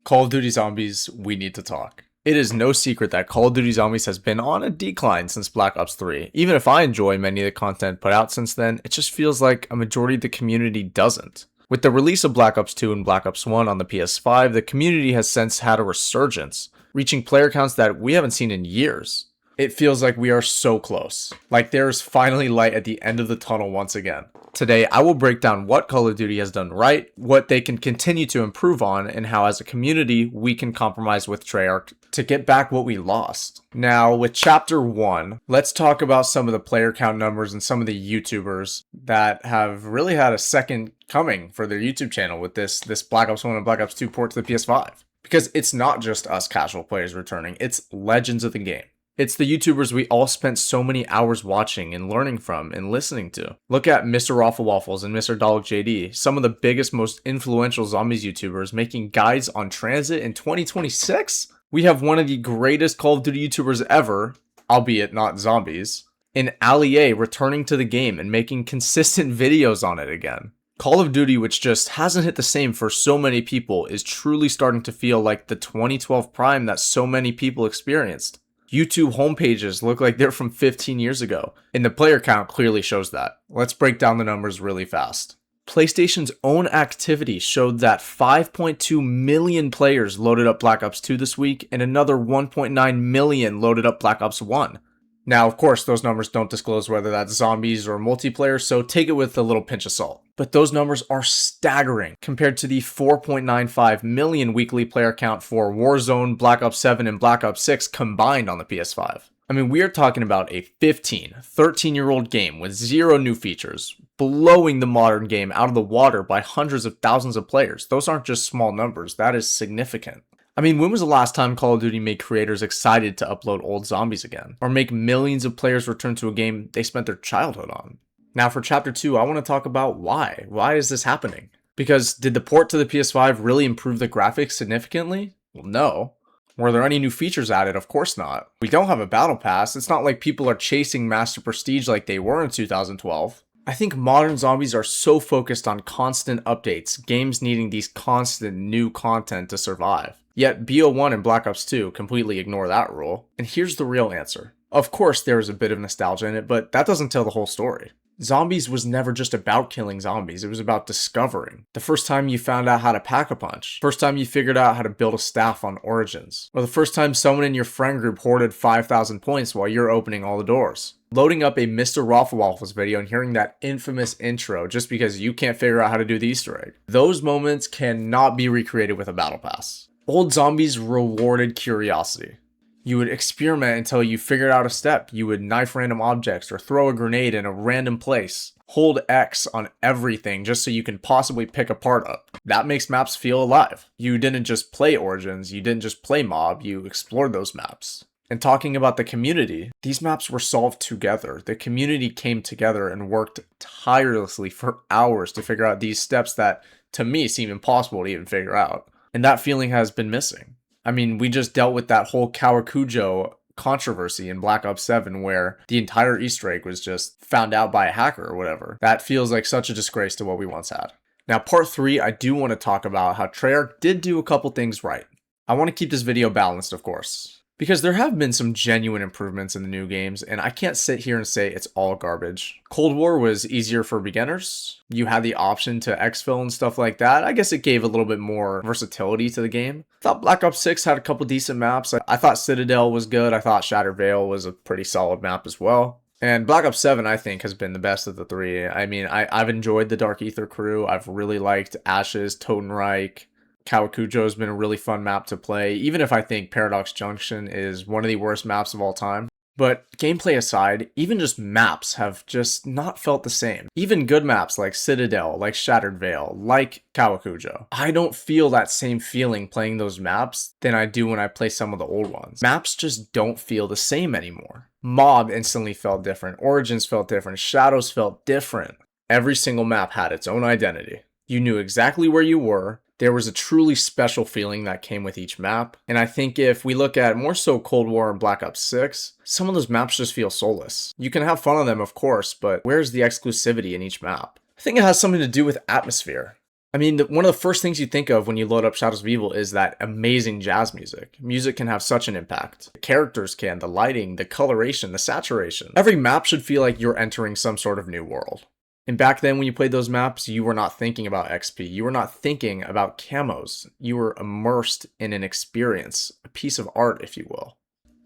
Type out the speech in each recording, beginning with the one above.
Call of Duty Zombies, we need to talk. It is no secret that Call of Duty Zombies has been on a decline since Black Ops 3. Even if I enjoy many of the content put out since then, it just feels like a majority of the community doesn't. With the release of Black Ops 2 and Black Ops 1 on the PS5, the community has since had a resurgence, reaching player counts that we haven't seen in years. It feels like we are so close. Like there's finally light at the end of the tunnel once again. Today, I will break down what Call of Duty has done right, what they can continue to improve on, and how as a community, we can compromise with Treyarch to get back what we lost. Now, with Chapter 1, let's talk about some of the player count numbers and some of the YouTubers that have really had a second coming for their YouTube channel with this Black Ops 1 and Black Ops 2 port to the PS5. Because it's not just us casual players returning, it's legends of the game. It's the YouTubers we all spent so many hours watching and learning from and listening to. Look at Mr. Raffle Waffles and Mr. Dalek JD, some of the biggest, most influential zombies YouTubers making guides on transit in 2026? We have one of the greatest Call of Duty YouTubers ever, albeit not zombies, in Ali A returning to the game and making consistent videos on it again. Call of Duty, which just hasn't hit the same for so many people, is truly starting to feel like the 2012 prime that so many people experienced. YouTube homepages look like they're from 15 years ago, and the player count clearly shows that. Let's break down the numbers really fast. PlayStation's own activity showed that 5.2 million players loaded up Black Ops 2 this week, and another 1.9 million loaded up Black Ops 1. Now, of course, those numbers don't disclose whether that's zombies or multiplayer, so take it with a little pinch of salt. But those numbers are staggering compared to the 4.95 million weekly player count for Warzone, Black Ops 7, and Black Ops 6 combined on the PS5. I mean, we are talking about a 15, 13-year-old game with zero new features, blowing the modern game out of the water by hundreds of thousands of players. Those aren't just small numbers, that is significant. I mean, when was the last time Call of Duty made creators excited to upload old zombies again? Or make millions of players return to a game they spent their childhood on? Now for Chapter 2, I want to talk about why. Why is this happening? Because did the port to the PS5 really improve the graphics significantly? Well, no. Were there any new features added? Of course not. We don't have a battle pass. It's not like people are chasing Master Prestige like they were in 2012. I think modern zombies are so focused on constant updates, games needing these constant new content to survive. Yet BO1 and Black Ops 2 completely ignore that rule. And here's the real answer. Of course there is a bit of nostalgia in it, but that doesn't tell the whole story. Zombies was never just about killing zombies, it was about discovering. The first time you found out how to pack a punch, first time you figured out how to build a staff on Origins, or the first time someone in your friend group hoarded 5,000 points while you're opening all the doors. Loading up a Mr. Raffle Waffles video and hearing that infamous intro just because you can't figure out how to do the Easter egg. Those moments cannot be recreated with a battle pass. Old zombies rewarded curiosity. You would experiment until you figured out a step. You would knife random objects or throw a grenade in a random place. Hold X on everything just so you can possibly pick a part up. That makes maps feel alive. You didn't just play Origins, you didn't just play Mob, you explored those maps. And talking about the community, these maps were solved together. The community came together and worked tirelessly for hours to figure out these steps that, to me, seem impossible to even figure out. And that feeling has been missing. I mean, we just dealt with that whole Kawakujo controversy in Black Ops 7 where the entire Easter egg was just found out by a hacker or whatever. That feels like such a disgrace to what we once had. Now, part 3, I do want to talk about how Treyarch did do a couple things right. I want to keep this video balanced, of course, because there have been some genuine improvements in the new games, and I can't sit here and say it's all garbage. Cold War was easier for beginners. You had the option to exfil and stuff like that. I guess it gave a little bit more versatility to the game. I thought Black Ops 6 had a couple decent maps. I thought Citadel was good. I thought Shattered Vale was a pretty solid map as well. And Black Ops 7, I think, has been the best of the three. I mean, I've enjoyed the Dark Ether crew. I've really liked Ashes, Totenreich. Kawakujo has been a really fun map to play, even if I think Paradox Junction is one of the worst maps of all time. But gameplay aside, even just maps have just not felt the same. Even good maps like Citadel, like Shattered Vale, like Kawakujo. I don't feel that same feeling playing those maps than I do when I play some of the old ones. Maps just don't feel the same anymore. Mob instantly felt different, Origins felt different, Shadows felt different. Every single map had its own identity. You knew exactly where you were. There was a truly special feeling that came with each map, and I think if we look at more so Cold War and Black Ops 6, some of those maps just feel soulless. You can have fun on them, of course, but where's the exclusivity in each map? I think it has something to do with atmosphere. I mean, one of the first things you think of when you load up Shadows of Evil is that amazing jazz music. Music can have such an impact. The characters can, the lighting, the coloration, the saturation. Every map should feel like you're entering some sort of new world. And back then when you played those maps, you were not thinking about XP. You were not thinking about camos. You were immersed in an experience, a piece of art, if you will.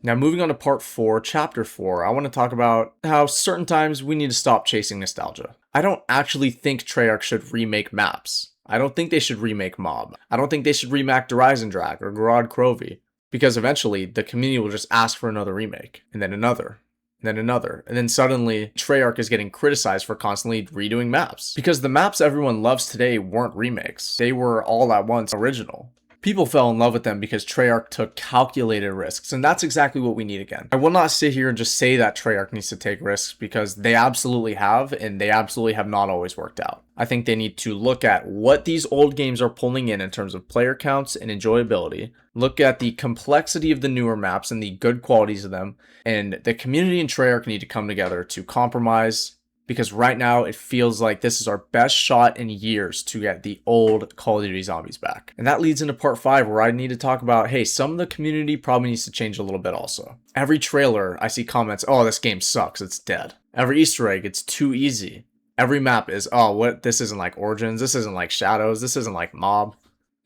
Now, moving on to part 4, chapter 4, I want to talk about how certain times we need to stop chasing nostalgia. I don't actually think Treyarch should remake maps. I don't think they should remake Mob. I don't think they should remake Rise and Drag or Garad Crovy, because eventually the community will just ask for another remake, and then another, and then another, and then suddenly Treyarch is getting criticized for constantly redoing maps. Because the maps everyone loves today weren't remakes. They were all at once original. People fell in love with them because Treyarch took calculated risks, and that's exactly what we need again. I will not sit here and just say that Treyarch needs to take risks, because they absolutely have, and they absolutely have not always worked out. I think they need to look at what these old games are pulling in terms of player counts and enjoyability, look at the complexity of the newer maps and the good qualities of them, and the community and Treyarch need to come together to compromise, because right now it feels like this is our best shot in years to get the old Call of Duty Zombies back. And that leads into part 5, where I need to talk about, hey, some of the community probably needs to change a little bit also. Every trailer, I see comments, oh, this game sucks, it's dead. Every Easter egg, it's too easy. Every map is, oh, what, this isn't like Origins, this isn't like Shadows, this isn't like Mob.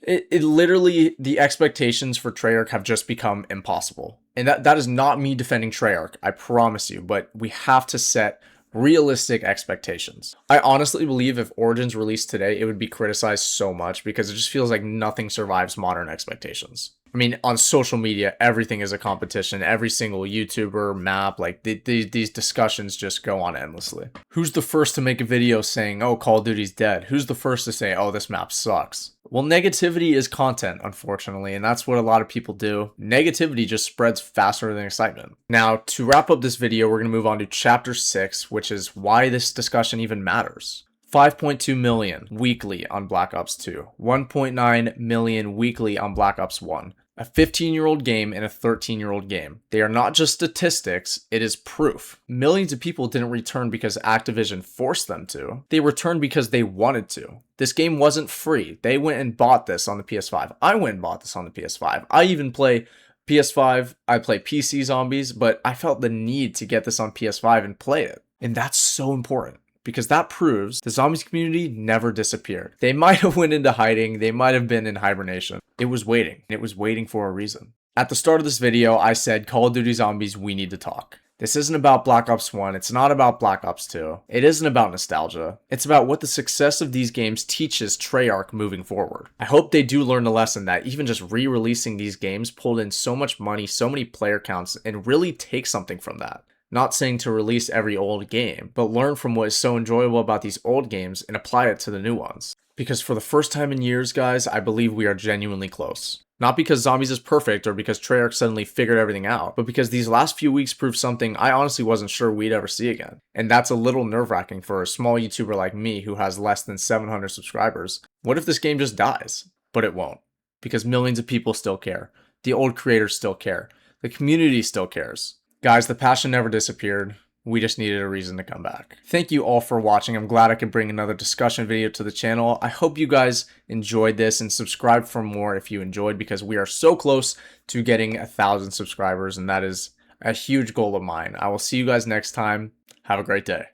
It literally, the expectations for Treyarch have just become impossible. And that is not me defending Treyarch, I promise you, but we have to set realistic expectations. I honestly believe if Origins released today, it would be criticized so much because it just feels like nothing survives modern expectations. I mean, on social media, everything is a competition. Every single YouTuber, map, like these discussions just go on endlessly. Who's the first to make a video saying, oh, Call of Duty's dead? Who's the first to say, oh, this map sucks? Well, negativity is content, unfortunately, and that's what a lot of people do. Negativity just spreads faster than excitement. Now, to wrap up this video, we're going to move on to chapter 6, which is why this discussion even matters. 5.2 million weekly on Black Ops 2, 1.9 million weekly on Black Ops 1. A 15-year-old game and a 13-year-old game. They are not just statistics, it is proof. Millions of people didn't return because Activision forced them to. They returned because they wanted to. This game wasn't free. They went and bought this on the PS5. I went and bought this on the PS5. I even play PS5, I play PC Zombies, but I felt the need to get this on PS5 and play it. And that's so important, because that proves the Zombies community never disappeared. They might have went into hiding, they might have been in hibernation. It was waiting. It was waiting for a reason. At the start of this video, I said, Call of Duty Zombies, we need to talk. This isn't about Black Ops 1, it's not about Black Ops 2. It isn't about nostalgia. It's about what the success of these games teaches Treyarch moving forward. I hope they do learn the lesson that even just re-releasing these games pulled in so much money, so many player counts, and really take something from that. Not saying to release every old game, but learn from what is so enjoyable about these old games and apply it to the new ones. Because for the first time in years, guys, I believe we are genuinely close. Not because Zombies is perfect or because Treyarch suddenly figured everything out, but because these last few weeks proved something I honestly wasn't sure we'd ever see again. And that's a little nerve-wracking for a small YouTuber like me who has less than 700 subscribers. What if this game just dies? But it won't. Because millions of people still care. The old creators still care. The community still cares. Guys, the passion never disappeared. We just needed a reason to come back. Thank you all for watching. I'm glad I could bring another discussion video to the channel. I hope you guys enjoyed this, and subscribe for more if you enjoyed, because we are so close to getting 1,000 subscribers, and that is a huge goal of mine. I will see you guys next time. Have a great day.